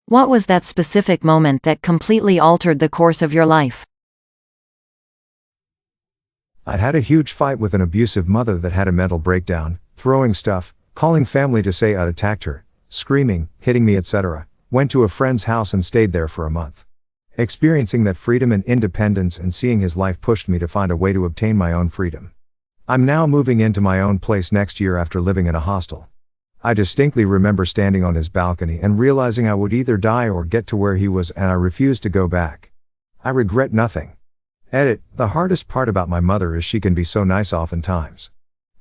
What was that specific moment that completely altered the course of your life? I'd had a huge fight with an abusive mother that had a mental breakdown, throwing stuff, calling family to say I'd attacked her, screaming, hitting me, etc. Went to a friend's house and stayed there for a month. Experiencing that freedom and independence and seeing his life pushed me to find a way to obtain my own freedom. I'm now moving into my own place next year after living in a hostel. I distinctly remember standing on his balcony and realizing I would either die or get to where he was, and I refused to go back. I regret nothing. Edit, the hardest part about my mother is she can be so nice oftentimes.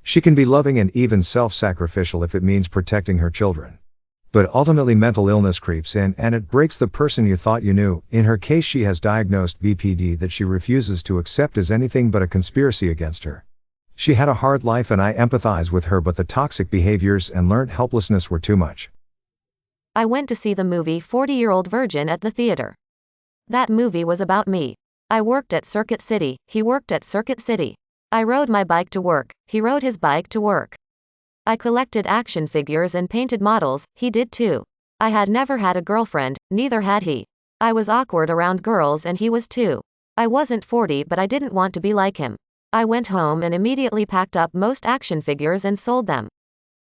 She can be loving and even self-sacrificial if it means protecting her children. But ultimately mental illness creeps in and it breaks the person you thought you knew. In her case, she has diagnosed BPD that she refuses to accept as anything but a conspiracy against her. She had a hard life and I empathize with her, but the toxic behaviors and learned helplessness were too much. I went to see the movie 40-Year-Old Virgin at the theater. That movie was about me. I worked at Circuit City, he worked at Circuit City. I rode my bike to work, he rode his bike to work. I collected action figures and painted models, he did too. I had never had a girlfriend, neither had he. I was awkward around girls and he was too. I wasn't 40 but I didn't want to be like him. I went home and immediately packed up most action figures and sold them.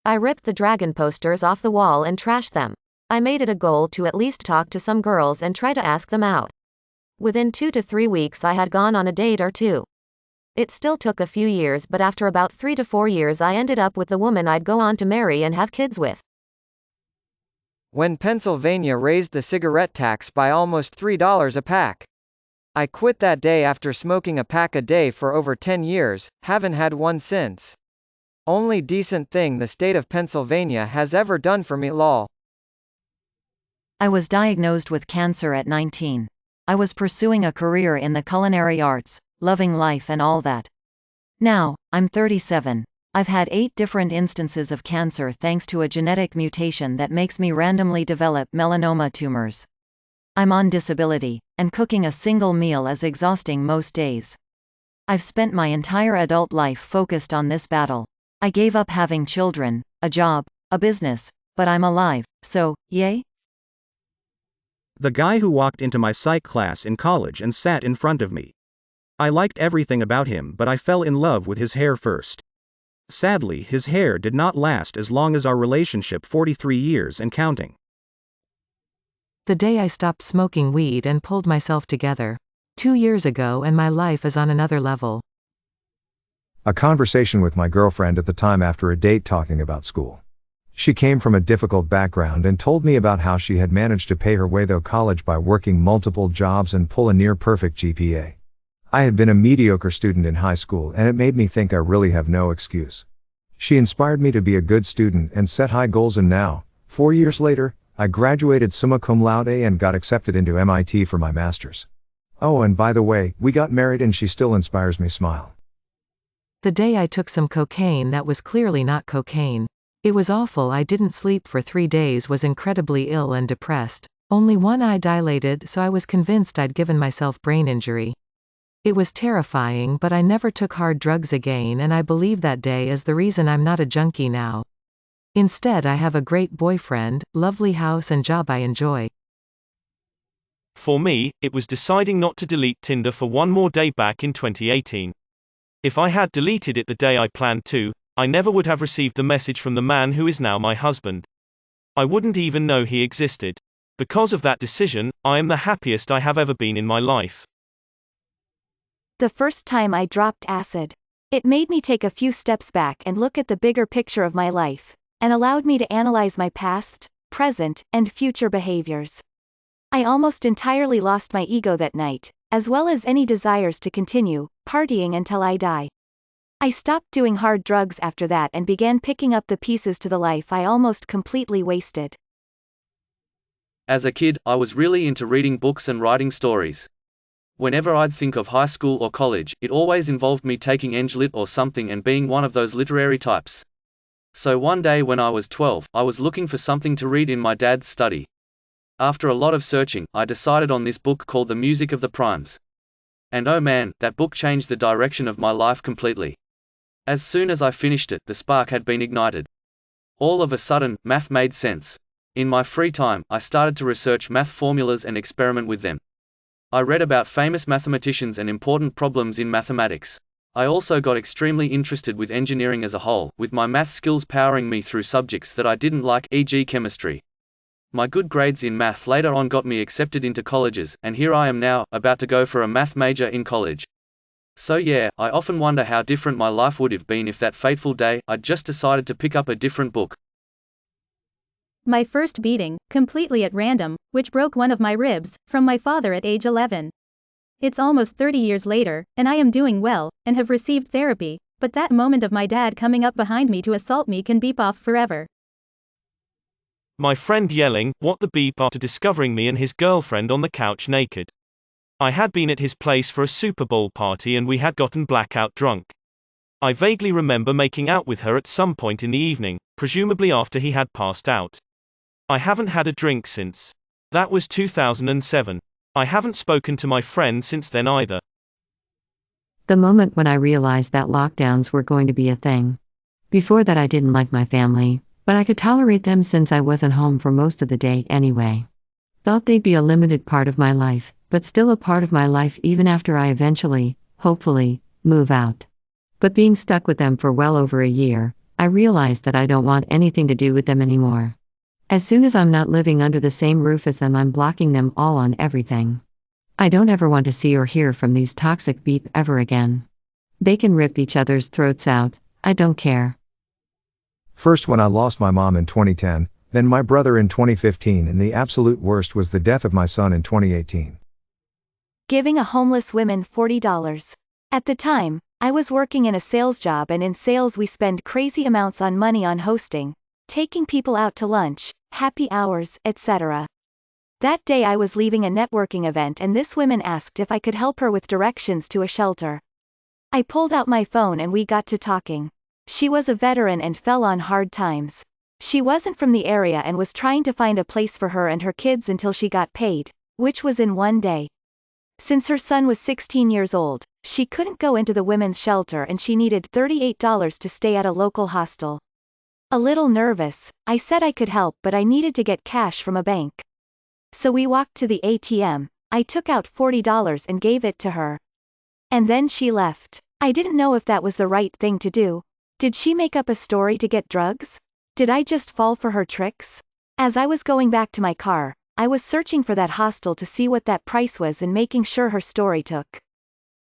I ripped the dragon posters off the wall and trashed them. I made it a goal to at least talk to some girls and try to ask them out. Within 2 to 3 weeks I had gone on a date or two. It still took a few years, but after about 3 to 4 years I ended up with the woman I'd go on to marry and have kids with. When Pennsylvania raised the cigarette tax by almost $3 a pack. I quit that day after smoking a pack a day for over 10 years, haven't had one since. Only decent thing the state of Pennsylvania has ever done for me, lol. I was diagnosed with cancer at 19. I was pursuing a career in the culinary arts, loving life and all that. Now, I'm 37. I've had 8 different instances of cancer thanks to a genetic mutation that makes me randomly develop melanoma tumors. I'm on disability, and cooking a single meal is exhausting most days. I've spent my entire adult life focused on this battle. I gave up having children, a job, a business, but I'm alive, so, yay? The guy who walked into my psych class in college and sat in front of me. I liked everything about him, but I fell in love with his hair first. Sadly, his hair did not last as long as our relationship, 43 years and counting. The day I stopped smoking weed and pulled myself together. 2 years ago, and my life is on another level. A conversation with my girlfriend at the time after a date talking about school. She came from a difficult background and told me about how she had managed to pay her way through college by working multiple jobs and pull a near-perfect GPA. I had been a mediocre student in high school and it made me think I really have no excuse. She inspired me to be a good student and set high goals, and now, 4 years later, I graduated summa cum laude and got accepted into MIT for my master's. Oh, and by the way, we got married and she still inspires me. Smile. The day I took some cocaine that was clearly not cocaine. It was awful. I didn't sleep for 3 days, was incredibly ill and depressed. Only one eye dilated, so I was convinced I'd given myself brain injury. It was terrifying, but I never took hard drugs again, and I believe that day is the reason I'm not a junkie now. Instead, I have a great boyfriend, lovely house and job I enjoy. For me, it was deciding not to delete Tinder for one more day back in 2018. If I had deleted it the day I planned to, I never would have received the message from the man who is now my husband. I wouldn't even know he existed. Because of that decision, I am the happiest I have ever been in my life. The first time I dropped acid. It made me take a few steps back and look at the bigger picture of my life, and allowed me to analyze my past, present, and future behaviors. I almost entirely lost my ego that night, as well as any desires to continue partying until I die. I stopped doing hard drugs after that and began picking up the pieces to the life I almost completely wasted. As a kid, I was really into reading books and writing stories. Whenever I'd think of high school or college, it always involved me taking Eng-Lit or something and being one of those literary types. So one day when I was 12, I was looking for something to read in my dad's study. After a lot of searching, I decided on this book called The Music of the Primes. And oh man, that book changed the direction of my life completely. As soon as I finished it, the spark had been ignited. All of a sudden, math made sense. In my free time, I started to research math formulas and experiment with them. I read about famous mathematicians and important problems in mathematics. I also got extremely interested with engineering as a whole, with my math skills powering me through subjects that I didn't like, e.g. chemistry. My good grades in math later on got me accepted into colleges, and here I am now, about to go for a math major in college. So yeah, I often wonder how different my life would have been if that fateful day, I'd just decided to pick up a different book. My first beating, completely at random, which broke one of my ribs, from my father at age 11. It's almost 30 years later, and I am doing well, and have received therapy, but that moment of my dad coming up behind me to assault me can beep off forever. My friend yelling, "What the beep?" after discovering me and his girlfriend on the couch naked. I had been at his place for a Super Bowl party and we had gotten blackout drunk. I vaguely remember making out with her at some point in the evening, presumably after he had passed out. I haven't had a drink since. That was 2007. I haven't spoken to my friend since then either. The moment when I realized that lockdowns were going to be a thing. Before that, I didn't like my family, but I could tolerate them since I wasn't home for most of the day anyway. Thought they'd be a limited part of my life, but still a part of my life even after I eventually, hopefully, move out. But being stuck with them for well over a year, I realized that I don't want anything to do with them anymore. As soon as I'm not living under the same roof as them, I'm blocking them all on everything. I don't ever want to see or hear from these toxic beep ever again. They can rip each other's throats out, I don't care. First when I lost my mom in 2010, then my brother in 2015, and the absolute worst was the death of my son in 2018. Giving a homeless woman $40. At the time, I was working in a sales job, and in sales we spend crazy amounts on money on hosting, taking people out to lunch, happy hours, etc. That day I was leaving a networking event and this woman asked if I could help her with directions to a shelter. I pulled out my phone and we got to talking. She was a veteran and fell on hard times. She wasn't from the area and was trying to find a place for her and her kids until she got paid, which was in one day. Since her son was 16 years old, she couldn't go into the women's shelter and she needed $38 to stay at a local hostel. A little nervous, I said I could help, but I needed to get cash from a bank. So we walked to the ATM, I took out $40 and gave it to her. And then she left. I didn't know if that was the right thing to do. Did she make up a story to get drugs? Did I just fall for her tricks? As I was going back to my car, I was searching for that hostel to see what that price was and making sure her story took.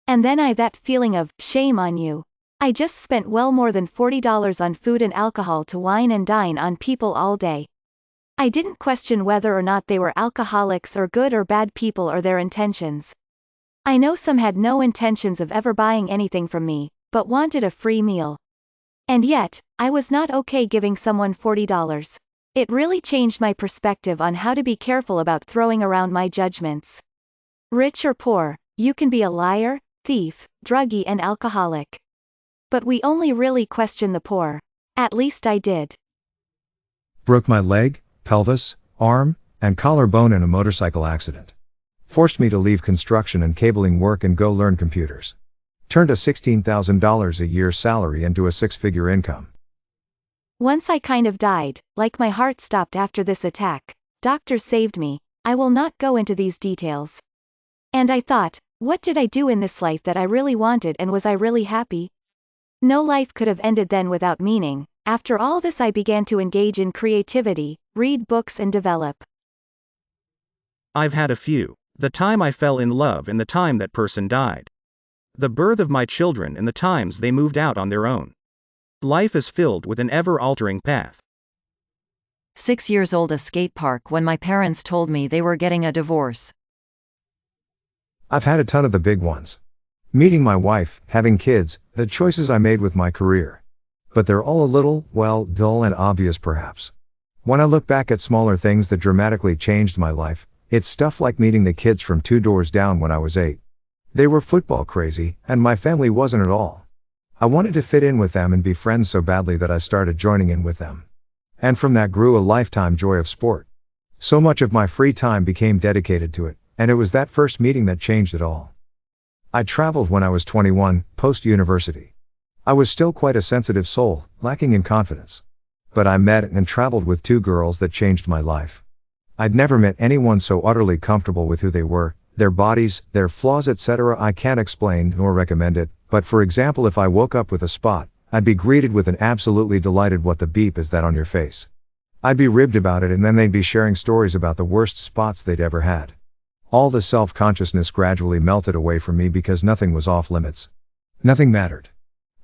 And then that feeling of, shame on you. I just spent well more than $40 on food and alcohol to wine and dine on people all day. I didn't question whether or not they were alcoholics or good or bad people or their intentions. I know some had no intentions of ever buying anything from me, but wanted a free meal. And yet, I was not okay giving someone $40. It really changed my perspective on how to be careful about throwing around my judgments. Rich or poor, you can be a liar, thief, druggie and alcoholic. But we only really question the poor. At least I did. Broke my leg, pelvis, arm, and collarbone in a motorcycle accident. Forced me to leave construction and cabling work and go learn computers. Turned a $16,000 a year salary into a six-figure income. Once I kind of died, like my heart stopped after this attack. Doctors saved me. I will not go into these details. And I thought, what did I do in this life that I really wanted, and was I really happy? No life could have ended then without meaning. After all this I began to engage in creativity, read books and develop. I've had a few. The time I fell in love and the time that person died. The birth of my children and the times they moved out on their own. Life is filled with an ever-altering path. 6 years old, a skate park when my parents told me they were getting a divorce. I've had a ton of the big ones. Meeting my wife, having kids, the choices I made with my career. But they're all a little, well, dull and obvious perhaps. When I look back at smaller things that dramatically changed my life, it's stuff like meeting the kids from 2 doors down when I was 8. They were football crazy, and my family wasn't at all. I wanted to fit in with them and be friends so badly that I started joining in with them. And from that grew a lifetime joy of sport. So much of my free time became dedicated to it, and it was that first meeting that changed it all. I traveled when I was 21, post-university. I was still quite a sensitive soul, lacking in confidence. but I met and traveled with two girls that changed my life. I'd never met anyone so utterly comfortable with who they were, their bodies, their flaws, etc. I can't explain nor recommend it, but for example, if I woke up with a spot, I'd be greeted with an absolutely delighted "what the beep is that on your face?" I'd be ribbed about it, and then they'd be sharing stories about the worst spots they'd ever had. All the self-consciousness gradually melted away from me because nothing was off limits. Nothing mattered.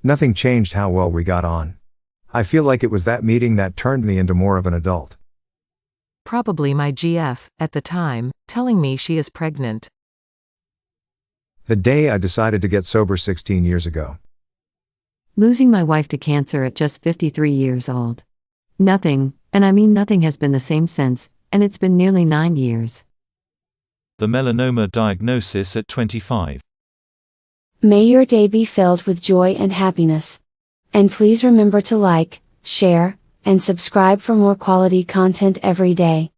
Nothing changed how well we got on. I feel like it was that meeting that turned me into more of an adult. Probably my GF, at the time, telling me she is pregnant. The day I decided to get sober 16 years ago. Losing my wife to cancer at just 53 years old. Nothing, and I mean nothing, has been the same since, and it's been nearly 9 years. The melanoma diagnosis at 25. May your day be filled with joy and happiness. And please remember to like, share, and subscribe for more quality content every day.